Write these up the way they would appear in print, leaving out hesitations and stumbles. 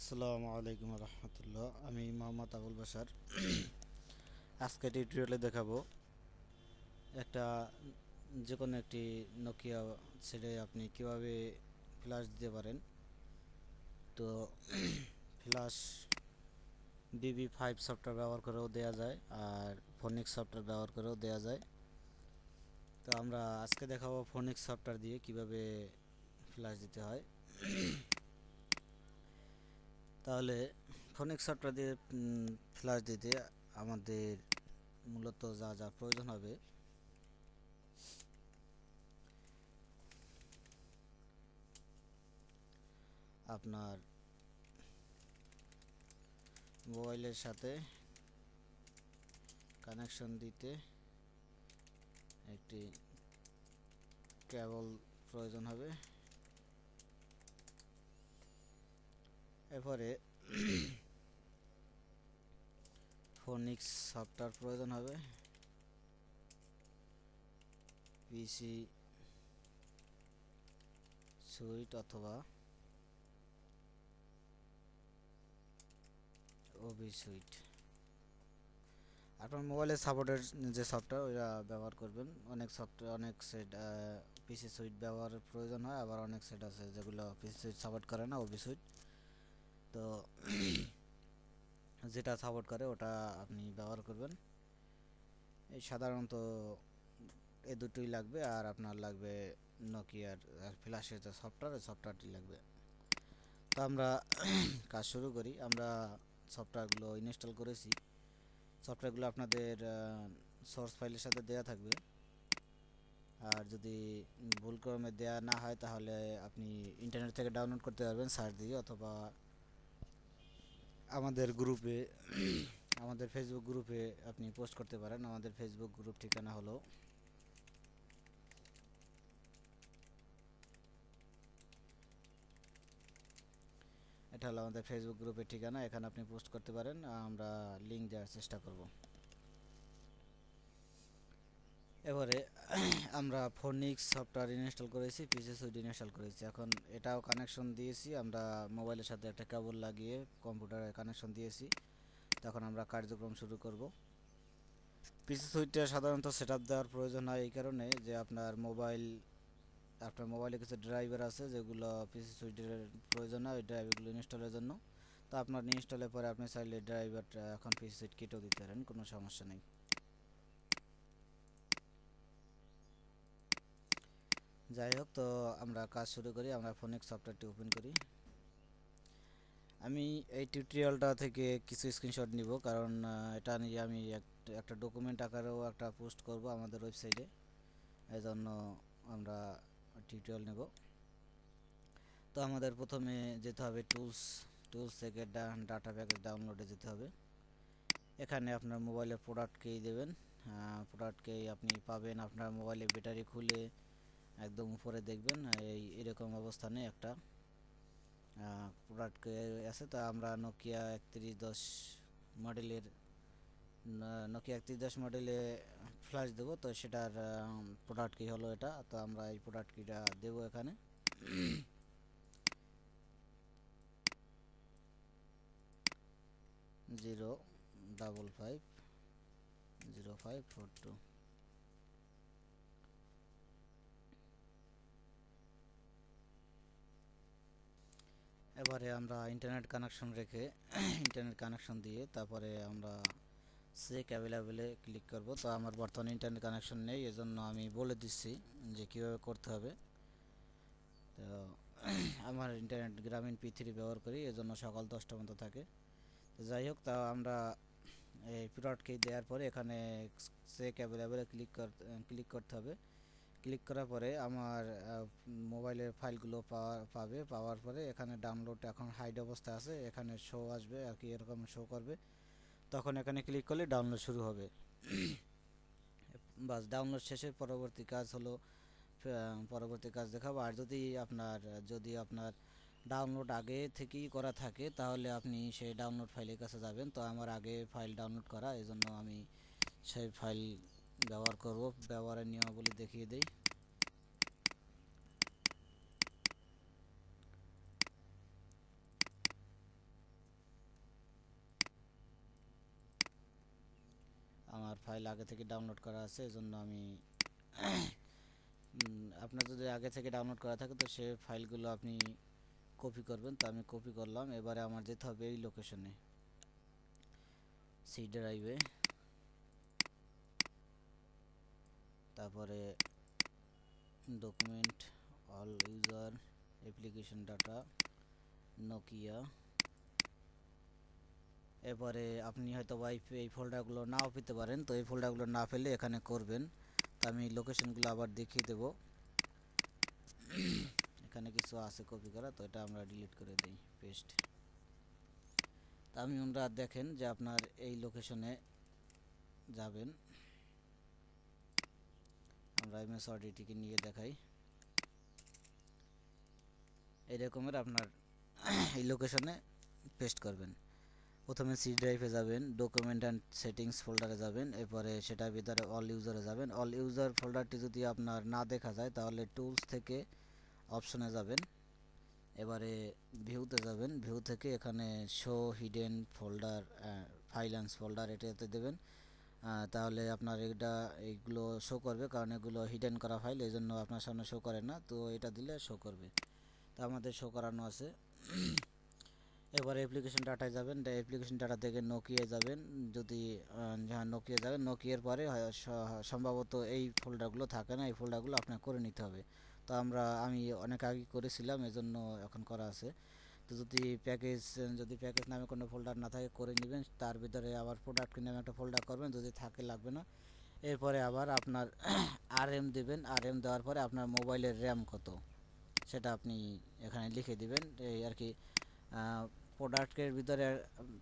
আসসালামু আলাইকুম রহমতুল্লাহ। আমি মোহাম্মদ আবুল বাশার। আজকে টিউটোরিয়ালে দেখাবো একটা যে কোনো একটি নোকিয়া ছেড়ে আপনি কিভাবে ফ্ল্যাশ দিতে পারেন। তো ফ্ল্যাশ BB5 সফটওয়্যার ব্যবহার করেও দেওয়া যায়, আর ফোনিক্স সফটওয়্যার ব্যবহার করেও দেওয়া যায়। তো আমরা আজকে দেখাবো ফোনিক্স সফটওয়্যার দিয়ে কিভাবে ফ্ল্যাশ দিতে হয়। তাহলে ফোনিক্স সফটওয়্যার দিয়ে ফ্ল্যাশ দিতে আমাদের মূলত যা যা প্রয়োজন হবে, আপনার মোবাইলের সাথে কানেকশন দিতে একটি কেবল প্রয়োজন হবে। এরপরে ফোনিক্স সফটওয়্যার প্রয়োজন হবে, পিসি সুইট অথবা ওবি সুইট। আপনার মোবাইলের সাপোর্টের যে সফটওয়্যার ওইটা ব্যবহার করবেন। অনেক সফটওয়্যার অনেক সেট পিসি সুইট ব্যবহারের প্রয়োজন হয়, আবার অনেক সেট আছে যেগুলো পিসি সুইট সাপোর্ট করে না, ওবি সুইট। তো যেটা সাপোর্ট করে ওটা আপনি ব্যবহার করবেন। এই সাধারণত এই দুটোই লাগবে, আর আপনার লাগবে নোকিয়ার ফ্ল্যাশের যে সফটওয়্যার, ওই সফটওয়্যারটি লাগবে। তো আমরা কাজ শুরু করি। আমরা সফটওয়্যারগুলো ইনস্টল করেছি। সফটওয়্যারগুলো আপনাদের সোর্স ফাইলের সাথে দেওয়া থাকবে, আর যদি ভুলক্রমে দেওয়া না হয় তাহলে আপনি ইন্টারনেট থেকে ডাউনলোড করতে পারবেন সার্চ দিয়ে, অথবা আমাদের গ্রুপে আমাদের ফেসবুক গ্রুপে আপনি পোস্ট করতে পারেন। আমাদের ফেসবুক গ্রুপ ঠিকানা হলো এটা হলো আমাদের ফেসবুক গ্রুপের ঠিকানা। এখানে আপনি পোস্ট করতে পারেন, আমরা লিঙ্ক দেওয়ার চেষ্টা করব। এবারে আমরা ফোনিক্স সফটওয়্যার ইনস্টল করেছি, পিসি সুইট ইনস্টল করেছি। এখন এটাও কানেকশন দিয়েছি, আমরা মোবাইলের সাথে একটা কেবল লাগিয়ে কম্পিউটারে কানেকশন দিয়েছি। তখন আমরা কার্যক্রম শুরু করব। পিসি সুইটটা সাধারণত সেটআপ দেওয়ার প্রয়োজন হয় এই কারণে যে আপনার মোবাইলে কিছু ড্রাইভার আছে যেগুলো পিসি সুইটের প্রয়োজন হয়, ওই ড্রাইভারগুলো ইনস্টলের জন্য। তো আপনার ইনস্টলের পরে আপনি চাইলে ড্রাইভারটা এখন পিসি সুইট কেটেও দিতে পারেন, কোনো সমস্যা নেই। যাই হোক, তো আমরা কাজ শুরু করি। আমরা ফোনিক্স সফটওয়্যারটি ওপেন করি। আমি এই টিউটোরিয়ালটা থেকে কিছু স্ক্রিনশট নিব, কারণ এটা নিয়ে আমি একটা ডকুমেন্ট আকারেও একটা পোস্ট করব আমাদের ওয়েবসাইটে। এই জন্য আমরা টিউটোরিয়াল নেব। তো আমাদের প্রথমে যেতে হবে টুলস থেকে ডাটা প্যাকেজ ডাউনলোডে যেতে হবে। এখানে আপনার মোবাইলের প্রোডাক্ট কি দেবেন। প্রোডাক্ট কি আপনি পাবেন আপনার মোবাইলের ব্যাটারি খুলে একদম উপরে দেখবেন এরকম অবস্থানে একটা প্রোডাক্ট আছে। তো আমরা নোকিয়া 3110 মডেলে ফ্ল্যাশ দেবো। তো সেটার প্রোডাক্ট কি হলো এটা। তো আমরা এই প্রোডাক্ট কিটা দেবো এখানে। 0550542। এবারে আমরা ইন্টারনেট কানেকশন রেখে ইন্টারনেট কানেকশন দিয়ে তারপরে আমরা চেক অ্যাভেলেবেলে ক্লিক করব। তো আমার বর্তমানে ইন্টারনেট কানেকশন নেই, এজন্য আমি বলে দিচ্ছি যে কীভাবে করতে হবে। তো আমার ইন্টারনেট গ্রামীণ P3 ব্যবহার করি, এজন্য সকাল 10টা পর্যন্ত থাকে। তো যাই হোক, তা আমরা এই প্রোডাক্ট কি দেওয়ার পরে এখানে চেক অ্যাভেলেবেলে ক্লিক করতে হবে। ক্লিক করার পরে আমার মোবাইলের ফাইলগুলো পাওয়ার পরে এখানে ডাউনলোড এখন হাইড অবস্থা আছে, এখানে শো আসবে আর কি, এরকম শো করবে। তখন এখানে ক্লিক করলে ডাউনলোড শুরু হবে। বাস, ডাউনলোড শেষে পরবর্তী কাজ দেখাবো। আর যদি আপনার ডাউনলোড আগে থেকেই করা থাকে তাহলে আপনি সেই ডাউনলোড ফাইলের কাছে যাবেন। তো আমার আগে ফাইল ডাউনলোড করা, এজন্য আমি সেই ফাইল ব্যবহার করব। ব্যবহারের নিয়মাবলী দেখিয়ে দেই। ফাইল আগে থেকে ডাউনলোড করা আছে, এজন্য আমি আপনার যদি আগে থেকে ডাউনলোড করা থাকে তো সে ফাইলগুলো আপনি কপি করবেন। তো আমি কপি করলাম। এবারে আমার যেতে হবে এই লোকেশনে, সি ড্রাইভে, তারপরে document, all user, application data, Nokia. এরপরে আপনি হয়তো এই ফোল্ডারগুলো নাও পেতে পারেন, তো এই ফোল্ডারগুলো না পেলে এখানে করবেন। তো আমি লোকেশনগুলো আবার দেখিয়ে দেব। এখানে কিছু আছে কপি করা, তো এটা আমরা ডিলিট করে দিই, পেস্ট। তা আমরা দেখেন যে আপনার এই লোকেশনে যাবেন। আমরা এমএসওডিটিকে নিয়ে দেখাই। এই রকমের আপনার এই লোকেশনে পেস্ট করবেন। প্রথমে সি ড্রাইভে যাবেন, ডকুমেন্ট অ্যান্ড সেটিংস ফোল্ডারে যাবেন, এরপরে সেটার ভিতরে অল ইউজারে যাবেন। অল ইউজার ফোল্ডারটি যদি আপনার না দেখা যায় তাহলে টুলস থেকে অপশনে যাবেন, এবারে ভিউতে যাবেন, ভিউ থেকে এখানে শো হিডেন ফোল্ডার, ফাইল্যান্স ফোল্ডার এটাতে দেবেন। তাহলে আপনার এইগুলো শো করবে, কারণ এগুলো হিডেন করা ফাইল, এই জন্য আপনার সামনে শো করে না। তো এটা দিলে শো করবে। তো আমাদের শো করানো আছে। এবারে অ্যাপ্লিকেশন ডাটায় যাবেন, অ্যাপ্লিকেশন ডাটা থেকে নোকিয়ায় যাবেন। যদি হ্যাঁ নোকিয়া যাবেন, নোকিয়ার পরে সম্ভবত এই ফোল্ডারগুলো থাকে না, এই ফোল্ডারগুলো আপনার করে নিতে হবে। তো আমি অনেক আগে করেছিলাম, এজন্য এখন করা আছে। তো যদি প্যাকেজ নামে কোনো ফোল্ডার না থাকে করে নেবেন। তার ভিতরে আবার প্রোডাক্ট নামে একটা ফোল্ডার করবেন, যদি থাকে লাগবে না। এরপরে আবার আপনার আরএম দেবেন। আরএম দেওয়ার পরে আপনার মোবাইলের র্যাম কত সেটা আপনি এখানে লিখে দিবেন। এই আর কি প্রোডাক্টের ভিতরে,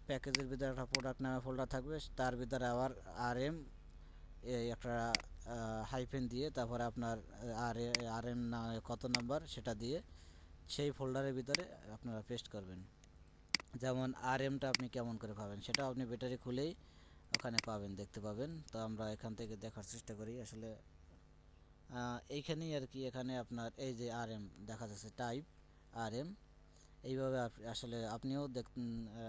প্যাকেজের ভিতরে একটা প্রোডাক্ট নামে ফোল্ডার থাকবে, তার ভিতরে আবার আরএম একটা হাইফেন দিয়ে, তারপরে আপনার আরএম না কত নাম্বার সেটা দিয়ে সেই ফোল্ডারের ভিতরে আপনারা পেস্ট করবেন। যেমন আরএমটা আপনি কেমন করে পাবেন সেটা আপনি ব্যাটারি খুলেই ওখানে পাবেন, দেখতে পাবেন। তো আমরা এখান থেকে দেখার চেষ্টা করি। আসলে এইখানেই আর কি, এখানে আপনার এই যে আরএম দেখা যাচ্ছে, টাইপ আরএম, এইভাবে আসলে আপনিও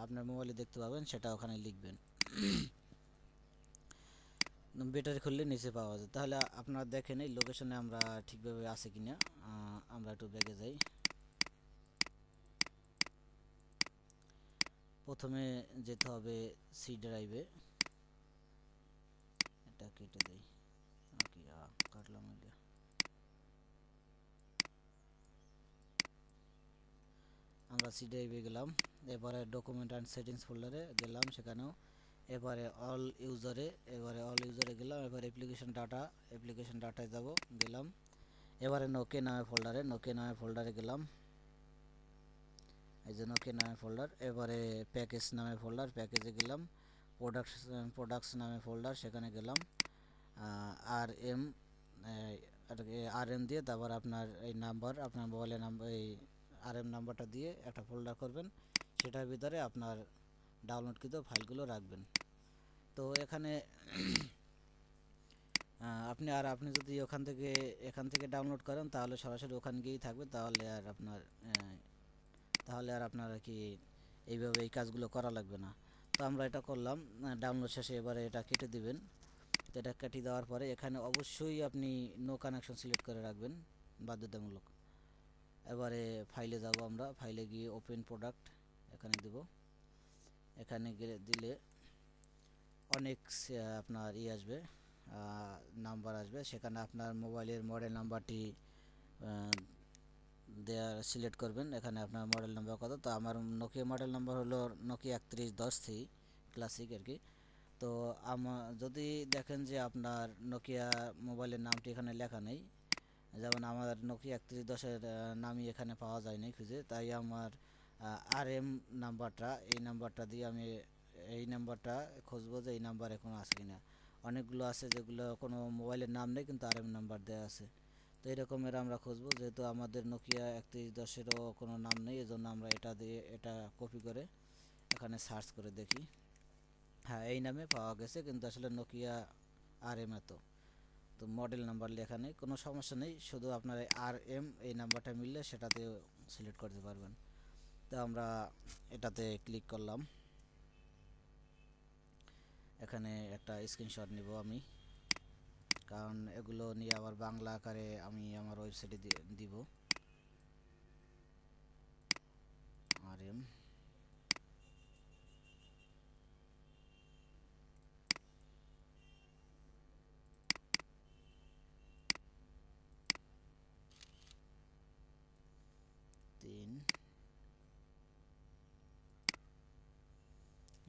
আপনার মোবাইলে দেখতে পাবেন, সেটা ওখানে লিখবেন। ব্যাটারি খুললে নিচে পাওয়া যায়। তাহলে আপনারা দেখেন এই লোকেশনে আমরা ঠিকভাবে আছে কিনা। আমরা একটু ব্যাগে যাই। প্রথমে যেতে হবে সি ড্রাইভে, এটা কেটে দেই, কাটলাম। আমরা সি ড্রাইভে গেলাম, এবারে ডকুমেন্ট অ্যান্ড সেটিংস ফোল্ডারে গেলাম, সেখানেও এবারে অল ইউজারে গেলাম। এবার অ্যাপ্লিকেশন ডাটায় যাব, গেলাম। এবারে নোকিয়া নামে ফোল্ডারে গেলাম, এই যে নোকিয়া নামে ফোল্ডার। এবারে প্যাকেজ নামে ফোল্ডার, প্যাকেজে গেলাম। প্রোডাক্টস নামে ফোল্ডার, সেখানে গেলাম। আরএম দিয়ে তারপর আপনার এই নাম্বার, আপনার মোবাইলের নাম্বার, এই আরএম নাম্বারটা দিয়ে একটা ফোল্ডার করবেন, সেটার ভিতরে আপনার ডাউনলোডকৃত ফাইলগুলো রাখবেন। তো এখানে আপনি যদি এখান থেকে ডাউনলোড করেন তাহলে সরাসরি ওখানে গিয়েই থাকবে, তাহলে আর আপনার আর কি এইভাবে এই কাজগুলো করা লাগবে না। তো আমরা এটা করলাম। ডাউনলোড শেষে এবারে এটা কেটে দিবেন। তো এটা কেটে দেওয়ার পরে এখানে অবশ্যই আপনি নো কানেকশন সিলেক্ট করে রাখবেন, বাধ্যতামূলক। এবারে ফাইলে যাব, আমরা ফাইলে গিয়ে ওপেন প্রোডাক্ট এখানে দেব। এখানে দিলে অনেক আপনার আসবে, নাম্বার আসবে, সেখানে আপনার মোবাইলের মডেল নাম্বারটি সিলেক্ট করবেন। এখানে আপনার মডেল নাম্বার কত, তো আমার নোকিয়া মডেল নাম্বার হলো নোকিয়া 3110 ক্লাসিক আর কি। তো যদি দেখেন যে আপনার নোকিয়া মোবাইলের নামটি এখানে লেখা নেই, যেমন আমার নোকিয়া 3110-এর নামই এখানে পাওয়া যায় না খুঁজে, তাই আমার আরএম নাম্বারটা, এই নাম্বারটা দিয়ে আমি এই নাম্বারটা খুঁজবো যে এই নাম্বার এখন আছে কিনা। অনেকগুলো আছে যেগুলো কোনো মোবাইলের নাম নেই কিন্তু আরএম নাম্বার দেওয়া আছে। তো এরকমের আমরা খুঁজবো, যেহেতু আমাদের নোকিয়া 3110-এরও কোনো নাম নেই, এজন্য আমরা এটা কপি করে এখানে সার্চ করে দেখি। হ্যাঁ, এই নামে পাওয়া গেছে, কিন্তু আসলে নোকিয়া আরএম তো মডেল নাম্বার লেখা নেই, কোনো সমস্যা নেই, শুধু আপনার আরএম এই নাম্বারটা মিললে সেটাতে সিলেক্ট করতে পারবেন। তো আমরা এটাতে ক্লিক করলাম। এখানে একটা স্ক্রিনশট নিব আমি, কারণ এগুলো নিয়ে আবার বাংলা আকারে আমি আমার ওয়েবসাইটে দিব। RM তিন,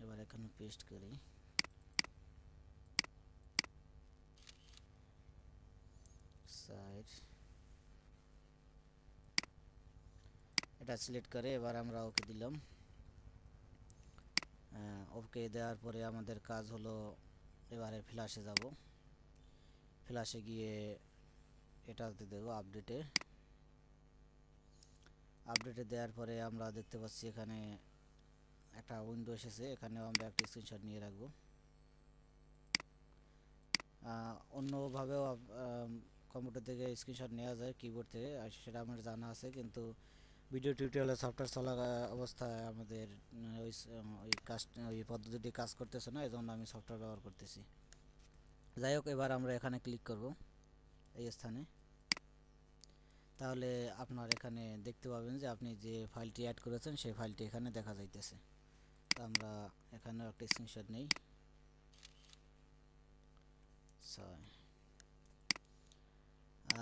এবার এখানে পেস্ট করি। সাইড এটা সিলেক্ট করে এবার আমরা ওকে দিলাম। ওকে দেওয়ার পরে আমাদের কাজ হলো এবারে ফ্ল্যাশে যাব, ফ্ল্যাশে গিয়ে এটাতে দেব আপডেটে। আপডেটে দেওয়ার পরে আমরা দেখতে পাচ্ছি এখানে একটা উইন্ডো এসেছে, এখানেও আমরা একটা স্ক্রিনশট নিয়ে রাখবো। অন্যভাবেও কম্পিউটার থেকে স্ক্রিনশট নেওয়া যায় কিবোর্ড থেকে, সেটা আমার জানা আছে, কিন্তু ভিডিও টিউটোরিয়ালে সফটওয়্যার চলা অবস্থায় আমাদের ওই কাজ ওই পদ্ধতিটি কাজ করতেছে না, এজন্য আমি সফটওয়্যার ব্যবহার করতেছি। যাই হোক, এবার আমরা এখানে ক্লিক করব এই স্থানে। তাহলে আপনার এখানে দেখতে পাবেন যে আপনি যে ফাইলটি অ্যাড করেছেন সেই ফাইলটি এখানে দেখা যাইতেছে। তো আমরা এখানে একটা স্ক্রিনশট নেই।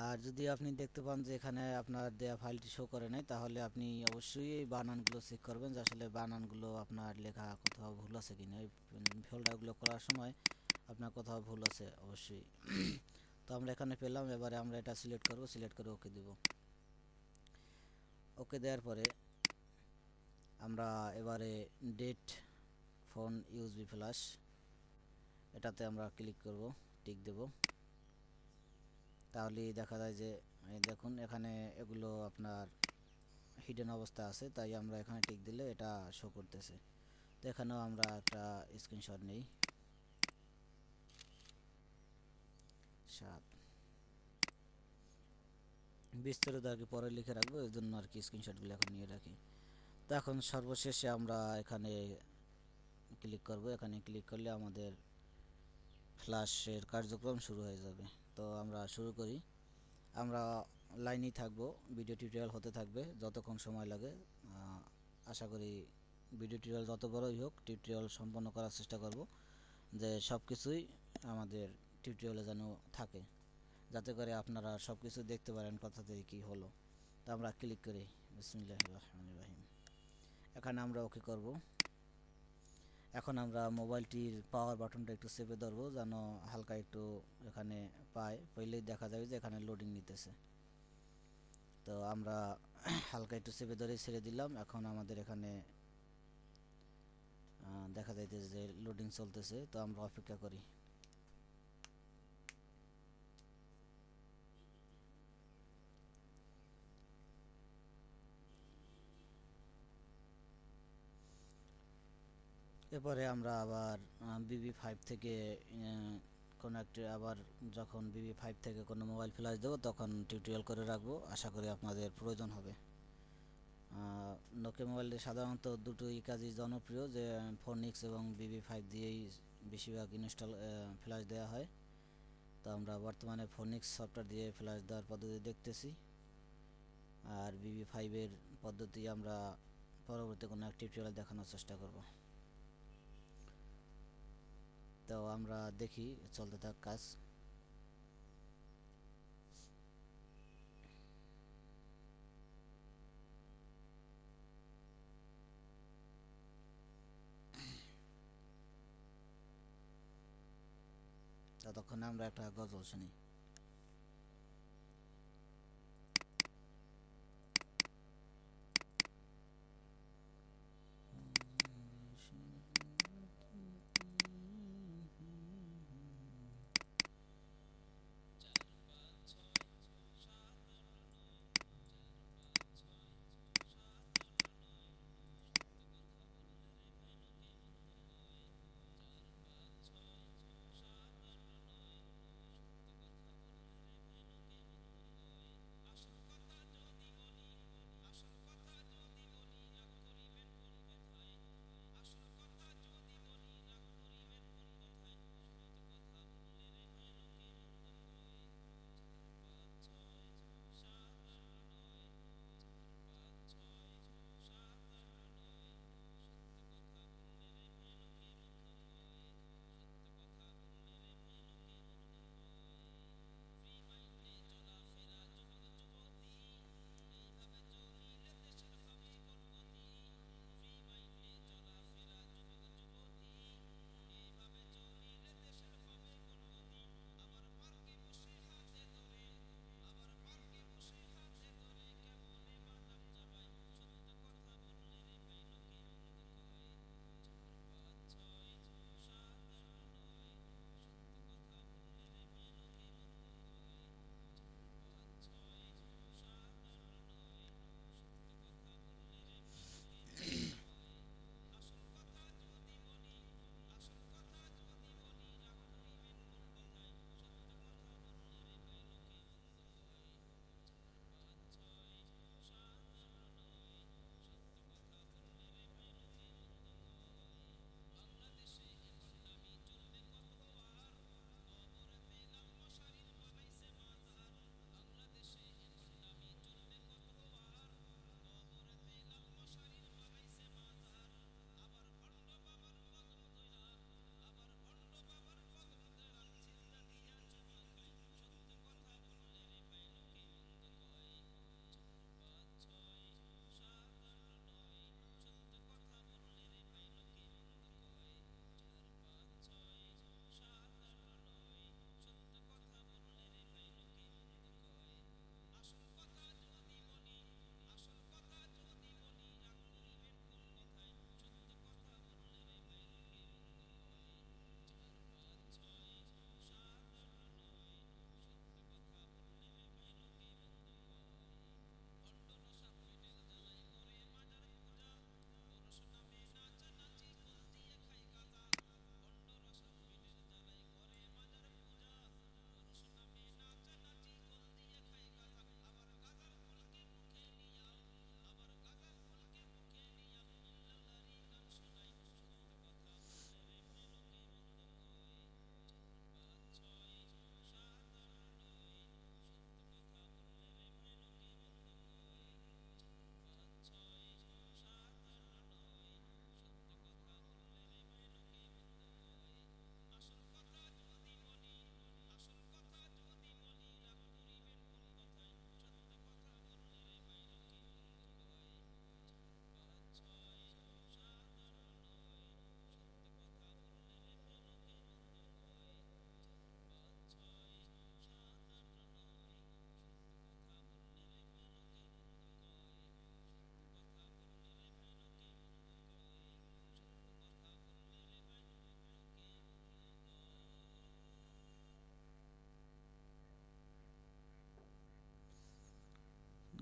আর যদি আপনি দেখতে পান যে এখানে আপনার দেয়া ফাইলটি শো করে নাই, তাহলে আপনি অবশ্যই এই বানানগুলো চেক করবেন যে আসলে বানানগুলো আপনার লেখা কোথাও ভুল আছে কিনা। এই ফোল্ডারগুলো করার সময় আপনার কোথাও ভুল আছে অবশ্যই। তো আমরা এখানে পেলাম, এবারে আমরা এটা সিলেক্ট করব, সিলেক্ট করে ওকে দেব। ওকে দেওয়ার পরে আমরা এবারে ডেট ফোন ইউএসবি ফ্ল্যাশ, এটাতে আমরা ক্লিক করব, টিক দেব। তাহলেই দেখা যায় যে দেখুন এখানে এগুলো আপনার হিডেন অবস্থা আছে, তাই আমরা এখানে টিক দিলে এটা শো করতেছে। তো এখানেও আমরা একটা স্ক্রিনশট নেই। 7 বিস্তারিত আর কি পরে লিখে রাখবো, এই জন্য আর কি স্ক্রিনশটগুলো এখন নিয়ে রাখি। তো এখন সর্বশেষে আমরা এখানে ক্লিক করব, এখানে ক্লিক করলে আমাদের ফ্ল্যাশের কার্যক্রম শুরু হয়ে যাবে। তো আমরা শুরু করি। আমরা লাইনেই থাকব, ভিডিও টিউটোরিয়াল হতে থাকবে যতক্ষণ সময় লাগে। আশা করি ভিডিও টিউটোরিয়াল যত বড়ই হোক টিউটোরিয়াল সম্পন্ন করার চেষ্টা করব, যে সব কিছুই আমাদের টিউটোরিয়ালে যেন থাকে, যাতে করে আপনারা সব কিছু দেখতে পারেন কোথা থেকে কী হলো। তো আমরা ক্লিক করি বিসমিল্লাহির রহমানির রহিম, এখানে আমরা ওকে করব। এখন আমরা মোবাইলটির পাওয়ার বাটনটা একটু চেপে ধরবো, যেন হালকা একটু এখানে পায়, পেলেই দেখা যাবে যে এখানে লোডিং নিতেছে। তো আমরা হালকা একটু চেপে ধরে ছেড়ে দিলাম। এখন আমাদের এখানে দেখা যাইতেছে যে লোডিং চলতেছে, তো আমরা অপেক্ষা করি। এরপরে আমরা আবার BB5 থেকে কোনো একটা, আবার যখন BB5 থেকে কোনো মোবাইল ফ্ল্যাশ দেবো তখন টিউটোরিয়াল করে রাখবো, আশা করি আপনাদের প্রয়োজন হবে। নোকিয়া মোবাইলে সাধারণত দুটোই কাজই জনপ্রিয়, যে ফোনিক্স এবং BB5 দিয়েই বেশিরভাগ ইনস্টল ফ্ল্যাশ দেওয়া হয়। তো আমরা বর্তমানে ফোনিক্স সফটওয়্যার দিয়ে ফ্ল্যাশ দেওয়ার পদ্ধতি দেখতেছি, আর BB5-এর পদ্ধতি আমরা পরবর্তী কোনো এক টিউটোরিয়ালে দেখানোর চেষ্টা করব। তো আমরা দেখি চলতে থাক কাজ। ততক্ষণে আমরা একটা গজল শুনি।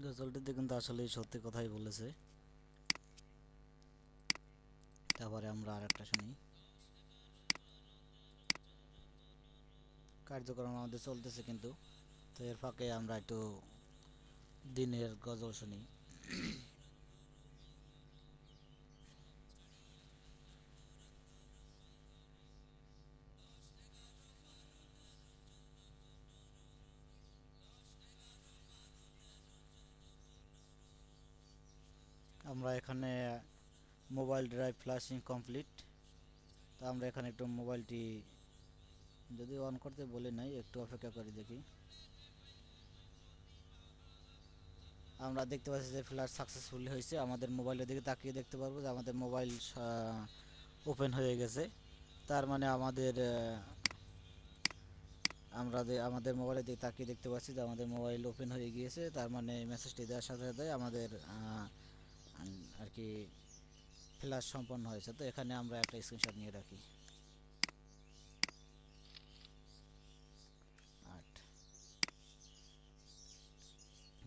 গজলটিতে কিন্তু আসলে সত্যি কথাই বলেছে। তারপরে আমরা আরেকটা শুনি। কার্যক্রম আমাদের চলতেছে কিন্তু, তো এর ফাঁকে আমরা একটু দিনের গজল শুনি। আমরা এখানে মোবাইল ড্রাইভ ফ্লাশিং কমপ্লিট। তো আমরা এখানে একটু মোবাইলটি যদি অন করতে বলে নাই, একটু অপেক্ষা করে দেখি। আমরা দেখতে পাচ্ছি যে ফ্ল্যাশ সাকসেসফুলি হয়েছে। আমাদের মোবাইলের দিকে তাকিয়ে দেখতে পারবো যে আমাদের মোবাইল ওপেন হয়ে গেছে। তার মানে আমাদের মোবাইলের দিকে তাকিয়ে দেখতে পাচ্ছি যে আমাদের মোবাইল ওপেন হয়ে গিয়েছে। তার মানে মেসেজটি দেওয়ার সাথে সাথে আমাদের আর কি ফ্ল্যাশ সম্পন্ন হয়েছে। তো এখানে আমরা একটা স্ক্রিনশট নিয়ে রাখি। 8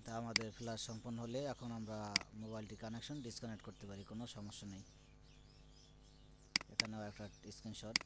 তা আমাদের ফ্ল্যাশ সম্পন্ন হলে এখন আমরা মোবাইলটি কানেকশন ডিসকানেক্ট করতে পারি, কোনো সমস্যা নেই। এখানেও একটা স্ক্রিনশট।